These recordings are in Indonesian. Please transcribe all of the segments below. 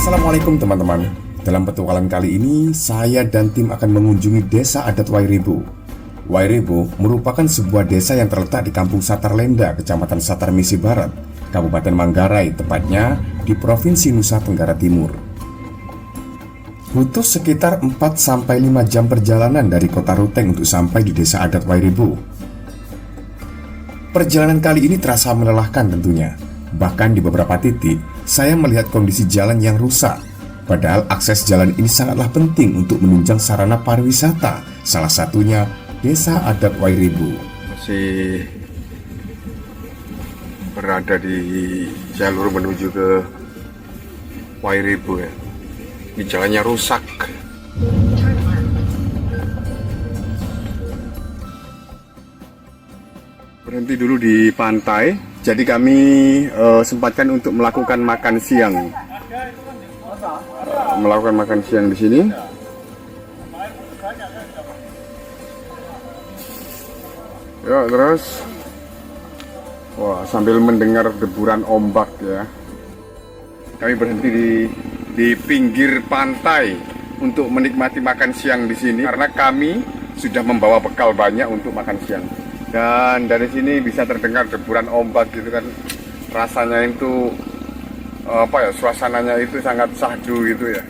Assalamualaikum teman-teman. Dalam petualangan kali ini, saya dan tim akan mengunjungi desa adat Wairebo. Wairebo merupakan sebuah desa yang terletak di Kampung Satarlenda, Kecamatan Satar Misi Barat, Kabupaten Manggarai, tepatnya di Provinsi Nusa Tenggara Timur. Butuh sekitar 4-5 jam perjalanan dari kota Ruteng untuk sampai di desa adat Wairebo. Perjalanan kali ini terasa melelahkan tentunya. Bahkan di beberapa titik, saya melihat kondisi jalan yang rusak. Padahal akses jalan ini sangatlah penting untuk menunjang sarana pariwisata, salah satunya desa adat Wairebo. Masih berada di jalur menuju ke Wairebo ya. Ini jalannya rusak. Berhenti dulu di pantai. Jadi kami sempatkan untuk melakukan makan siang. Melakukan makan siang di sini. Ya, terus wah, sambil mendengar deburan ombak ya. Kami berhenti di pinggir pantai untuk menikmati makan siang di sini karena kami sudah membawa bekal banyak untuk makan siang. Dan dari sini bisa terdengar deburan ombak gitu kan, rasanya itu suasananya itu sangat syahdu gitu ya.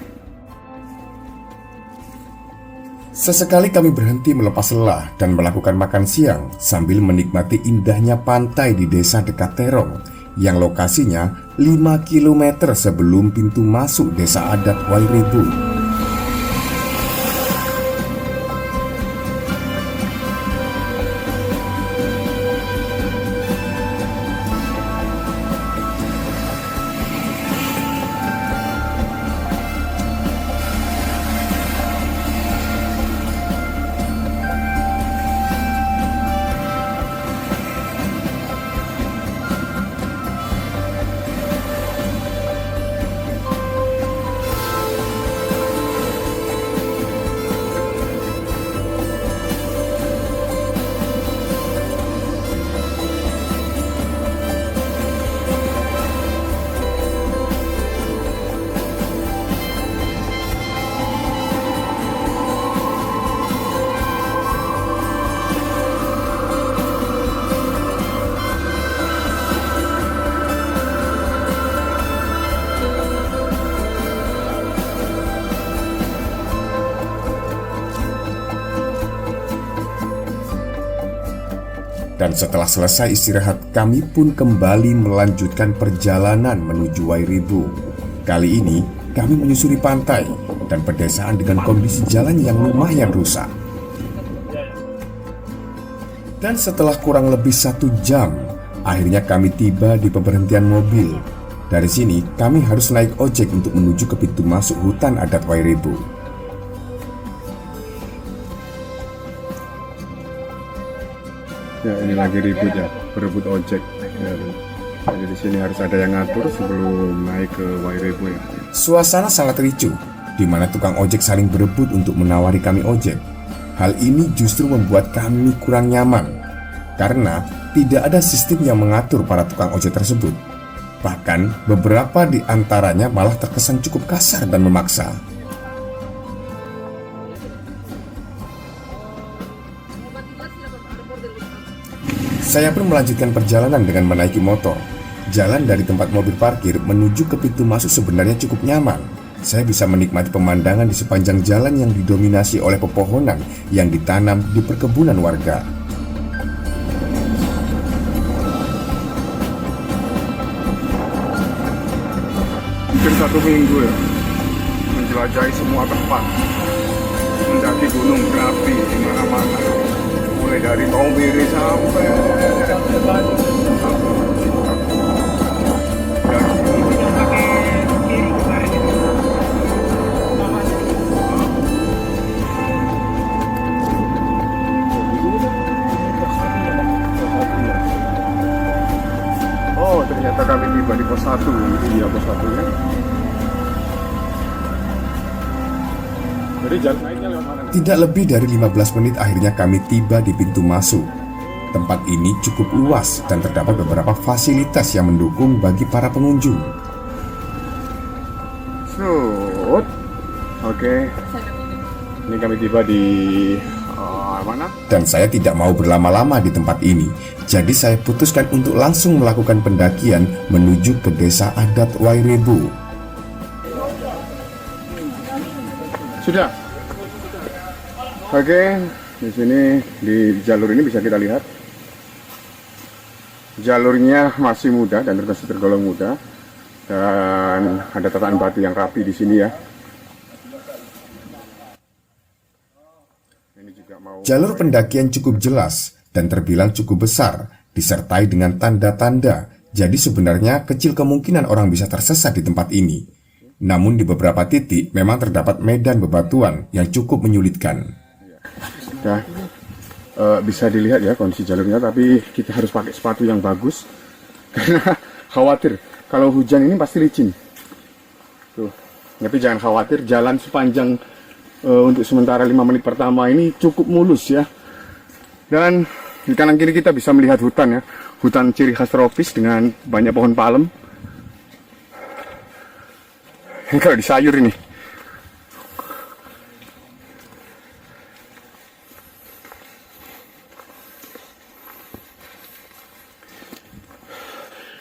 Sesekali kami berhenti melepas lelah dan melakukan makan siang sambil menikmati indahnya pantai di desa dekat Terong yang lokasinya 5 km sebelum pintu masuk desa adat Wairebo. Dan setelah selesai istirahat, kami pun kembali melanjutkan perjalanan menuju Wairebo. Kali ini, kami menyusuri pantai dan pedesaan dengan kondisi jalan yang lumayan rusak. Dan setelah kurang lebih 1 jam, akhirnya kami tiba di pemberhentian mobil. Dari sini, kami harus naik ojek untuk menuju ke pintu masuk hutan adat Wairebo. Ya, ini lagi ribut ya, berebut ojek. Ya, jadi di sini harus ada yang ngatur sebelum naik ke Wairebo ya. Suasana sangat ricuh, di mana tukang ojek saling berebut untuk menawari kami ojek. Hal ini justru membuat kami kurang nyaman, karena tidak ada sistem yang mengatur para tukang ojek tersebut. Bahkan beberapa di antaranya malah terkesan cukup kasar dan memaksa. Saya pun melanjutkan perjalanan dengan menaiki motor. Jalan dari tempat mobil parkir menuju ke pintu masuk sebenarnya cukup nyaman. Saya bisa menikmati pemandangan di sepanjang jalan yang didominasi oleh pepohonan yang ditanam di perkebunan warga. Hampir 1 minggu ya, menjelajahi semua tempat, mendaki gunung berapi di mana-mana. Mulai dari Tombiri sampai oh, ternyata kami tiba di pos 1. Ini ya pos 1-nya. Jadi jalan naiknya lewat mana? Tidak lebih dari 15 menit akhirnya kami tiba di pintu masuk. Tempat ini cukup luas dan terdapat beberapa fasilitas yang mendukung bagi para pengunjung. Sud. Oke. Ini kami tiba di mana? Dan saya tidak mau berlama-lama di tempat ini. Jadi saya putuskan untuk langsung melakukan pendakian menuju ke desa adat Wairebo. Sudah. Oke, di sini di jalur ini bisa kita lihat. Jalurnya masih muda dan tergolong muda. Dan ada tatakan batu yang rapi di sini ya. Ini juga mau... Jalur pendakian cukup jelas dan terbilang cukup besar, disertai dengan tanda-tanda. Jadi sebenarnya kecil kemungkinan orang bisa tersesat di tempat ini. Namun di beberapa titik memang terdapat medan bebatuan yang cukup menyulitkan. Nah, bisa dilihat ya kondisi jalurnya, tapi kita harus pakai sepatu yang bagus karena khawatir kalau hujan ini pasti licin. Tuh, tapi jangan khawatir, jalan sepanjang untuk sementara 5 menit pertama ini cukup mulus ya. Dan di kanan kiri kita bisa melihat hutan ya, hutan ciri khas tropis dengan banyak pohon palem. Ini kalau di sayur ini.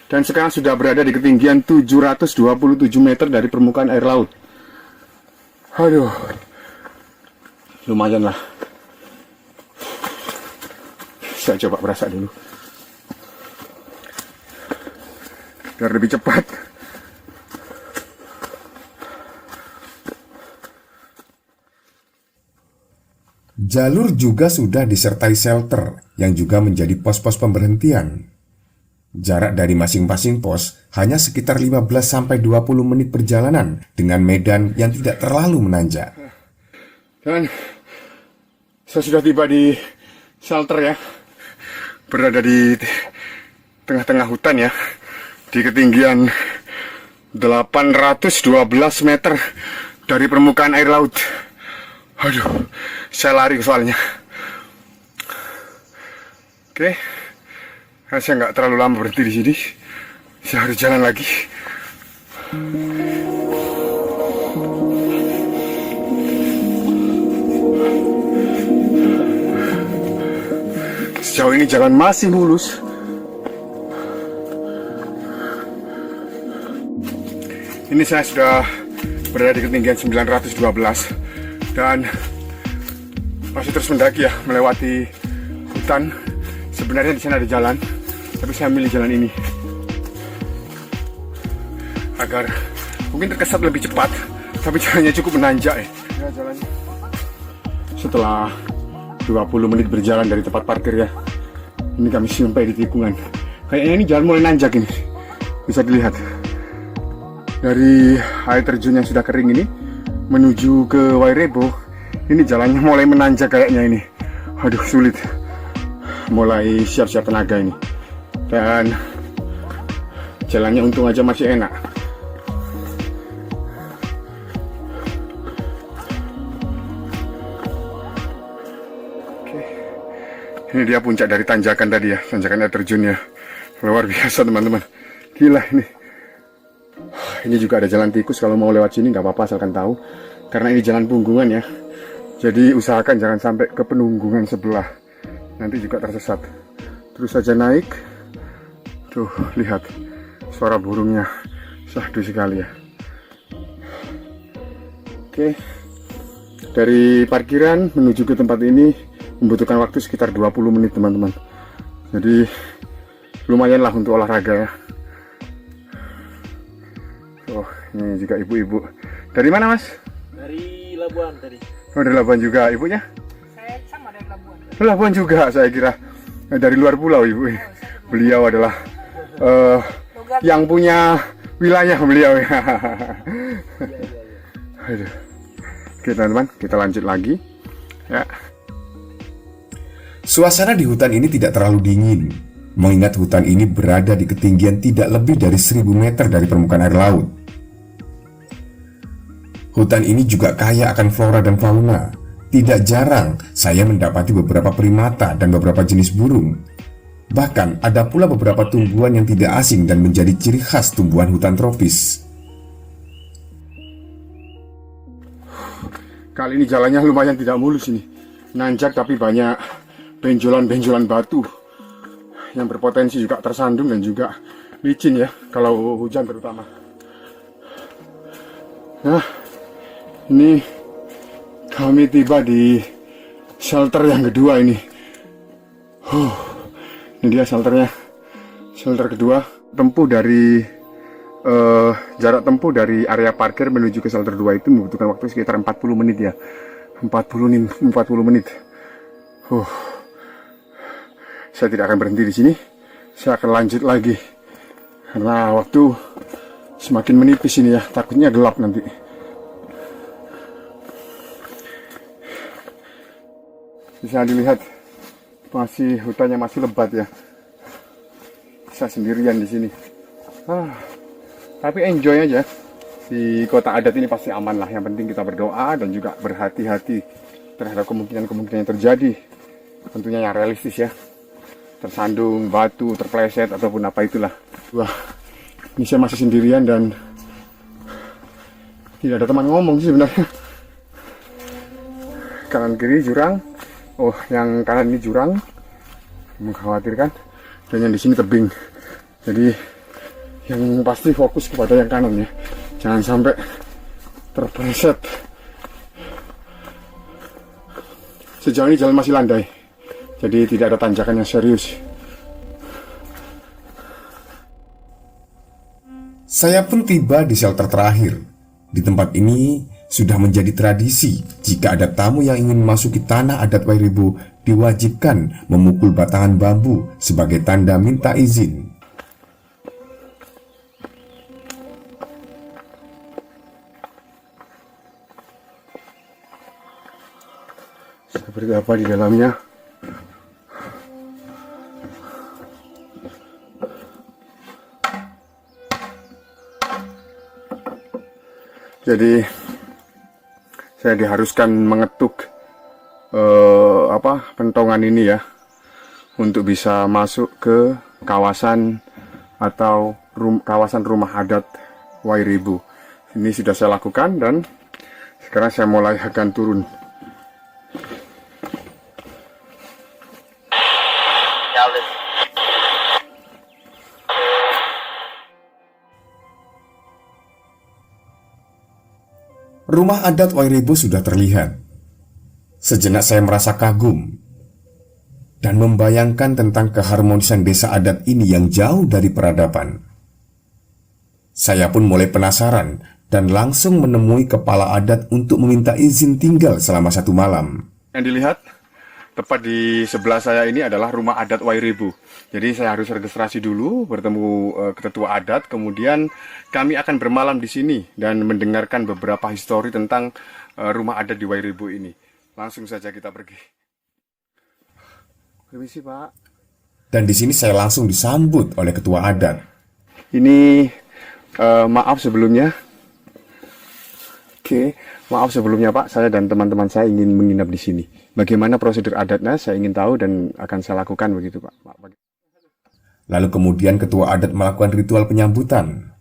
Dan sekarang sudah berada di ketinggian 727 meter dari permukaan air laut. Aduh, lumayan lah. Saya coba berasa dulu biar lebih cepat. Jalur juga sudah disertai shelter yang juga menjadi pos-pos pemberhentian. Jarak dari masing-masing pos hanya sekitar 15-20 menit perjalanan dengan medan yang tidak terlalu menanjak. Dan saya sudah tiba di shelter ya, berada di tengah-tengah hutan ya, di ketinggian 812 meter dari permukaan air laut. Aduh, saya lari soalnya. Oke. Saya nggak terlalu lama berhenti di sini. Saya harus jalan lagi. Sejauh ini jalan masih mulus. Ini saya sudah berada di ketinggian 912 dan masih terus mendaki ya, melewati hutan. Sebenarnya di sana ada jalan, tapi saya milih jalan ini agar mungkin terkesan lebih cepat, tapi jalannya cukup menanjak ya. Jalannya. Setelah 20 menit berjalan dari tempat parkir ya, ini kami sampai di tikungan. Kayaknya ini jalan mulai nanjak ini, bisa dilihat dari air terjun yang sudah kering ini menuju ke Wairebo. Ini jalannya mulai menanjak kayaknya ini. Aduh, sulit. Mulai siap-siap tenaga ini. Dan jalannya untung aja masih enak. Oke. Ini dia puncak dari tanjakan tadi ya, tanjakan air terjunnya. Luar biasa teman-teman. Gila ini. Ini juga ada jalan tikus, kalau mau lewat sini nggak apa-apa asalkan tahu. Karena ini jalan punggungan ya. Jadi usahakan jangan sampai ke penunggungan sebelah. Nanti juga tersesat. Terus saja naik. Tuh, lihat suara burungnya syahdu sekali ya. Oke. Dari parkiran menuju ke tempat ini membutuhkan waktu sekitar 20 menit teman-teman. Jadi lumayan lah untuk olahraga ya. Oh, ini juga ibu-ibu. Dari mana mas? Dari Labuan tadi. Oh, dari Labuan juga ibunya? Saya sama dari Labuan. Labuan juga, saya kira dari luar pulau ibu. Beliau adalah yang punya wilayah beliau ya. Aduh. Oke teman-teman, kita lanjut lagi ya. Suasana di hutan ini tidak terlalu dingin, mengingat hutan ini berada di ketinggian tidak lebih dari 1000 meter dari permukaan air laut. Hutan ini juga kaya akan flora dan fauna. Tidak jarang saya mendapati beberapa primata dan beberapa jenis burung. Bahkan ada pula beberapa tumbuhan yang tidak asing dan menjadi ciri khas tumbuhan hutan tropis. Kali ini jalannya lumayan tidak mulus ini. Nanjak tapi banyak benjolan-benjolan batu yang berpotensi juga tersandung dan juga licin ya kalau hujan terutama. Nah, ini kami tiba di shelter yang kedua ini. Ini dia shelternya. Shelter kedua, jarak tempuh dari area parkir menuju ke shelter 2 itu membutuhkan waktu sekitar 40 menit ya. 40 menit. Saya tidak akan berhenti di sini. Saya akan lanjut lagi. Karena waktu semakin menipis ini ya, takutnya gelap nanti. Bisa dilihat hutannya masih lebat ya. Saya sendirian di sini. Tapi enjoy aja. Di kota adat ini pasti aman lah. Yang penting kita berdoa dan juga berhati-hati terhadap kemungkinan-kemungkinan yang terjadi. Tentunya yang realistis ya. Tersandung, batu, terpleset ataupun apa itulah. Wah, ini saya masih sendirian dan tidak ada teman ngomong sih sebenarnya. Kanan kiri jurang. Oh, yang kanan ini jurang, mengkhawatirkan. Dan yang di sini tebing. Jadi yang pasti fokus kepada yang kanan ya. Jangan sampai terpleset. Sejauh ini jalan masih landai. Jadi tidak ada tanjakan yang serius. Saya pun tiba di shelter terakhir. Di tempat ini sudah menjadi tradisi jika ada tamu yang ingin memasuki tanah adat Wairebo diwajibkan memukul batangan bambu sebagai tanda minta izin. Seperti apa di dalamnya? Jadi saya diharuskan mengetuk pentongan ini ya untuk bisa masuk ke kawasan atau kawasan rumah adat Wairebo. Ini sudah saya lakukan dan sekarang saya mulai akan turun. Rumah adat Wairebo sudah terlihat. Sejenak saya merasa kagum dan membayangkan tentang keharmonisan desa adat ini yang jauh dari peradaban. Saya pun mulai penasaran dan langsung menemui kepala adat untuk meminta izin tinggal selama 1 malam. Yang dilihat tepat di sebelah saya ini adalah rumah adat Wairebo. Jadi saya harus registrasi dulu, bertemu ketua adat, kemudian kami akan bermalam di sini dan mendengarkan beberapa histori tentang rumah adat di Wairebo ini. Langsung saja kita pergi. Permisi, Pak. Dan di sini saya langsung disambut oleh ketua adat. Ini maaf sebelumnya. Oke, maaf sebelumnya Pak, saya dan teman-teman saya ingin menginap di sini. Bagaimana prosedur adatnya saya ingin tahu dan akan saya lakukan begitu Pak. Lalu kemudian ketua adat melakukan ritual penyambutan.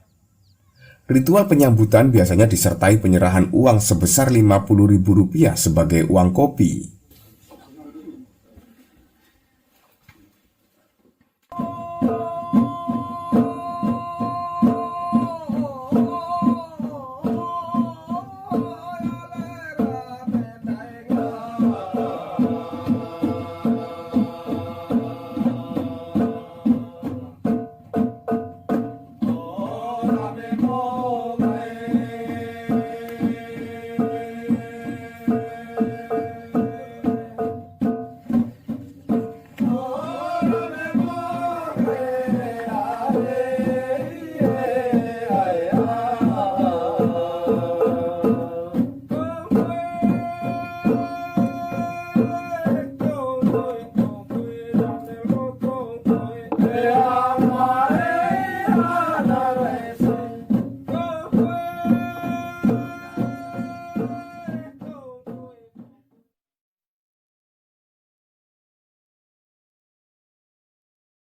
Ritual penyambutan biasanya disertai penyerahan uang sebesar Rp50.000 sebagai uang kopi. Yeah.